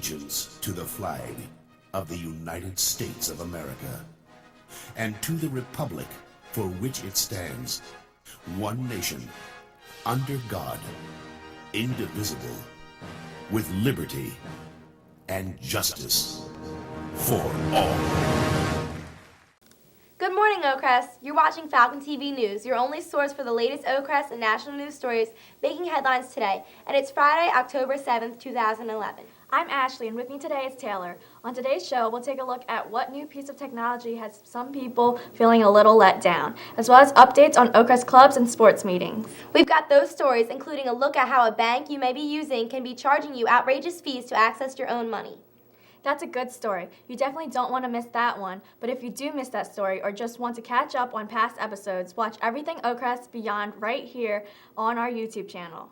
allegiance to the flag of the United States of America and to the republic for which it stands, one nation, under God, indivisible, with liberty and justice for all. Good morning, Oakcrest. You're watching Falcon TV News, your only source for the latest Oakcrest and national news stories making headlines today. And it's Friday, October 7th, 2011. I'm Ashley, and with me today is Taylor. On today's show, we'll take a look at what new piece of technology has some people feeling a little let down, as well as updates on Oakcrest clubs and sports meetings. We've got those stories, including a look at how a bank you may be using can be charging you outrageous fees to access your own money. That's a good story. You definitely don't want to miss that one, but if you do miss that story or just want to catch up on past episodes, watch Everything Oakcrest Beyond right here on our YouTube channel.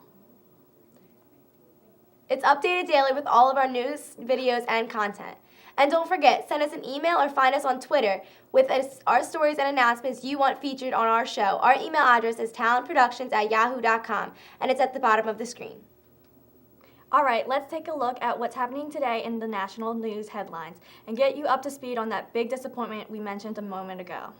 It's updated daily with all of our news, videos, and content. And don't forget, send us an email or find us on Twitter with our stories and announcements you want featured on our show. Our email address is talentproductions@yahoo.com, and it's at the bottom of the screen. All right, let's take a look at what's happening today in the national news headlines and get you up to speed on that big disappointment we mentioned a moment ago.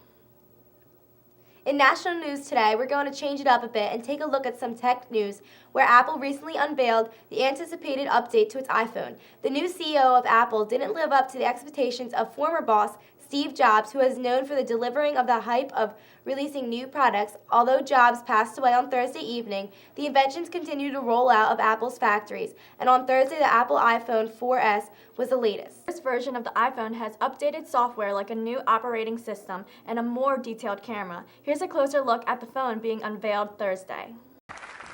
In national news today, we're going to change it up a bit and take a look at some tech news where Apple recently unveiled the anticipated update to its iPhone. The new CEO of Apple didn't live up to the expectations of former boss Steve Jobs, who is known for the delivering of the hype of releasing new products. Although Jobs passed away on Thursday evening, the inventions continue to roll out of Apple's factories, and on Thursday the Apple iPhone 4S was the latest. This version of the iPhone has updated software like a new operating system and a more detailed camera. Here's a closer look at the phone being unveiled Thursday.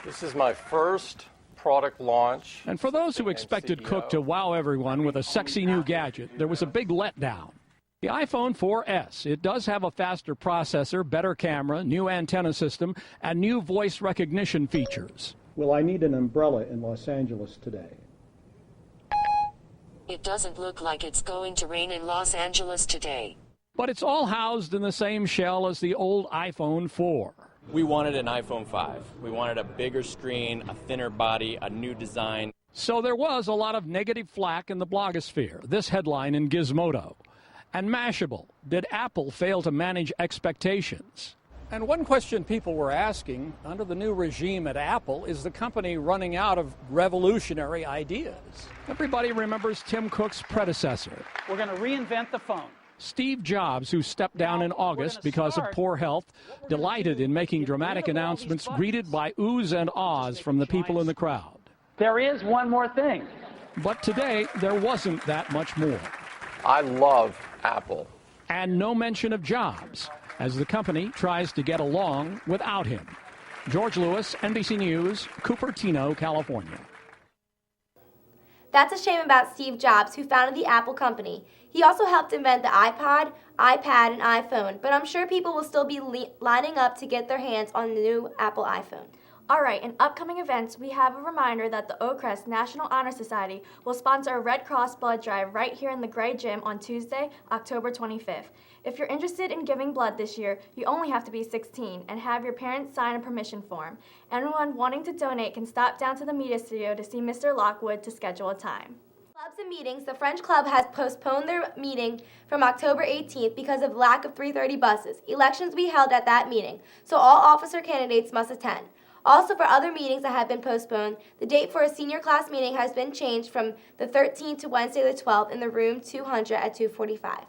This is my first product launch. And for those who expected Cook to wow everyone with a sexy new gadget, there was a big letdown. The iPhone 4S, it does have a faster processor, better camera, new antenna system, and new voice recognition features. Will I need an umbrella in Los Angeles today? It doesn't look like it's going to rain in Los Angeles today. But it's all housed in the same shell as the old iPhone 4. We wanted an iPhone 5. We wanted a bigger screen, a thinner body, a new design. So there was a lot of negative flack in the blogosphere. This headline in Gizmodo. And Mashable, did Apple fail to manage expectations? And one question people were asking, under the new regime at Apple, is the company running out of revolutionary ideas? Everybody remembers Tim Cook's predecessor. We're going to reinvent the phone. Steve Jobs, who stepped down in August because of poor health, delighted in making dramatic announcements greeted by oohs and ahs from the people in the crowd. There is one more thing. But today, there wasn't that much more. I love Apple. And no mention of Jobs, as the company tries to get along without him. George Lewis, NBC News, Cupertino, California. That's a shame about Steve Jobs, who founded the Apple company. He also helped invent the iPod, iPad, and iPhone, but I'm sure people will still be lining up to get their hands on the new Apple iPhone. All right, in upcoming events, we have a reminder that the Oakcrest National Honor Society will sponsor a Red Cross blood drive right here in the Gray Gym on Tuesday, October 25th. If you're interested in giving blood this year, you only have to be 16 and have your parents sign a permission form. Anyone wanting to donate can stop down to the media studio to see Mr. Lockwood to schedule a time. Clubs and meetings, the French Club has postponed their meeting from October 18th because of lack of 3:30 buses. Elections will be held at that meeting, so all officer candidates must attend. Also, for other meetings that have been postponed, the date for a senior class meeting has been changed from the 13th to Wednesday the 12th in the room 200 at 2:45.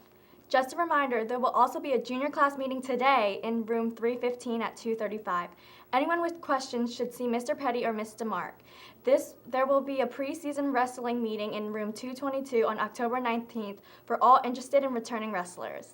Just a reminder, there will also be a junior class meeting today in room 315 at 2:35. Anyone with questions should see Mr. Petty or Ms. DeMark. There will be a preseason wrestling meeting in room 222 on October 19th for all interested in returning wrestlers.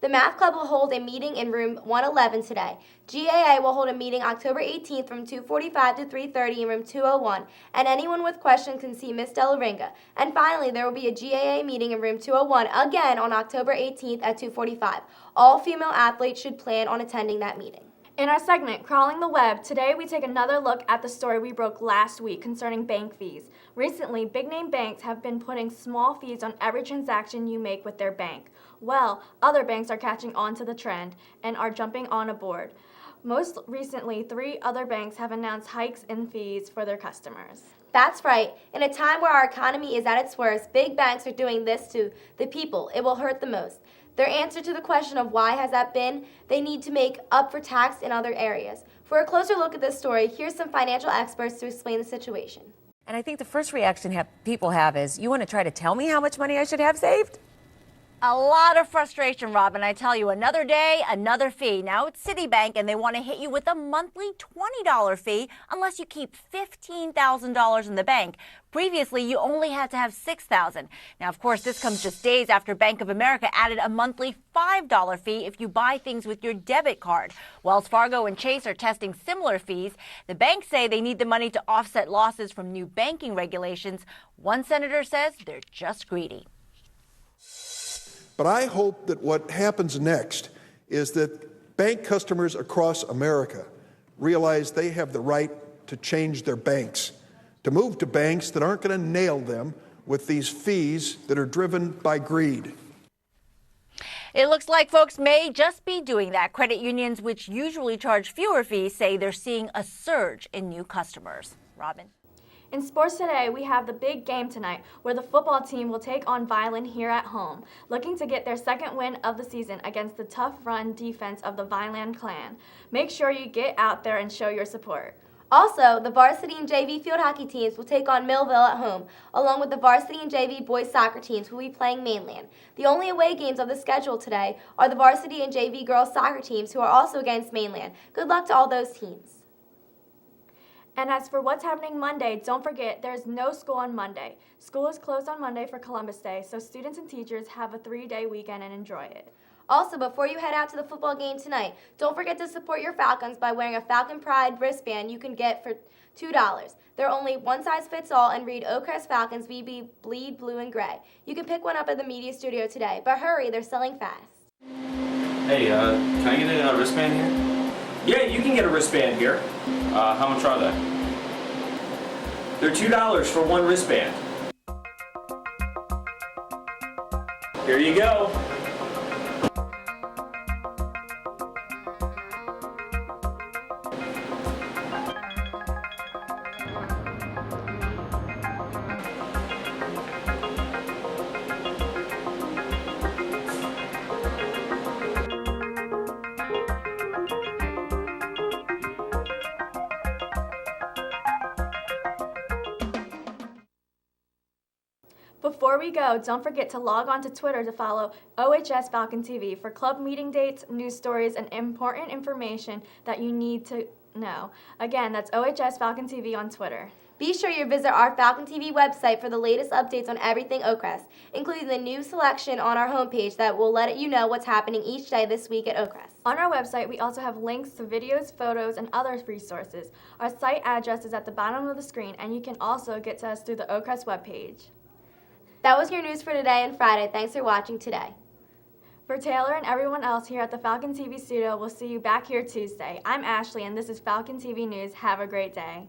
The Math Club will hold a meeting in room 111 today. GAA will hold a meeting October 18th from 2:45 to 3:30 in room 201, and anyone with questions can see Ms. Delaringa. And finally, there will be a GAA meeting in room 201 again on October 18th at 2:45. All female athletes should plan on attending that meeting. In our segment, Crawling the Web, today we take another look at the story we broke last week concerning bank fees. Recently, big-name banks have been putting small fees on every transaction you make with their bank. Well, other banks are catching on to the trend and are jumping on aboard. Most recently, 3 other banks have announced hikes in fees for their customers. That's right. In a time where our economy is at its worst, big banks are doing this to the people. It will hurt the most. Their answer to the question of why has that been, they need to make up for tax in other areas. For a closer look at this story, here's some financial experts to explain the situation. And I think the first reaction people have is, you want to try to tell me how much money I should have saved? A lot of frustration, Robin. I tell you, another day, another fee. Now it's Citibank, and they want to hit you with a monthly $20 fee unless you keep $15,000 in the bank. Previously, you only had to have $6,000. Now, of course, this comes just days after Bank of America added a monthly $5 fee if you buy things with your debit card. Wells Fargo and Chase are testing similar fees. The banks say they need the money to offset losses from new banking regulations. One senator says they're just greedy. But I hope that what happens next is that bank customers across America realize they have the right to change their banks, to move to banks that aren't going to nail them with these fees that are driven by greed. It looks like folks may just be doing that. Credit unions, which usually charge fewer fees, say they're seeing a surge in new customers. Robin? In sports today, we have the big game tonight where the football team will take on Vineland here at home, looking to get their second win of the season against the tough run defense of the Vineland Clan. Make sure you get out there and show your support. Also, the varsity and JV field hockey teams will take on Millville at home, along with the varsity and JV boys soccer teams who will be playing Mainland. The only away games of the schedule today are the varsity and JV girls soccer teams who are also against Mainland. Good luck to all those teams. And as for what's happening Monday, don't forget there's no school on Monday. School is closed on Monday for Columbus Day, so students and teachers have a 3-day weekend and enjoy it. Also, before you head out to the football game tonight, don't forget to support your Falcons by wearing a Falcon Pride wristband you can get for $2. They're only one size fits all and read Oakcrest Falcons VB Bleed Blue and Gray. You can pick one up at the media studio today, but hurry, they're selling fast. Hey, can I get a wristband here? Yeah, you can get a wristband here. How much are they? They're $2 for one wristband. Here you go. Before we go, don't forget to log on to Twitter to follow OHS Falcon TV for club meeting dates, news stories, and important information that you need to know. Again, that's OHS Falcon TV on Twitter. Be sure you visit our Falcon TV website for the latest updates on everything Oakcrest, including the new selection on our homepage that will let you know what's happening each day this week at Oakcrest. On our website, we also have links to videos, photos, and other resources. Our site address is at the bottom of the screen, and you can also get to us through the Oakcrest webpage. That was your news for today and Friday. Thanks for watching today. For Taylor and everyone else here at the Falcon TV studio, we'll see you back here Tuesday. I'm Ashley, and this is Falcon TV News. Have a great day.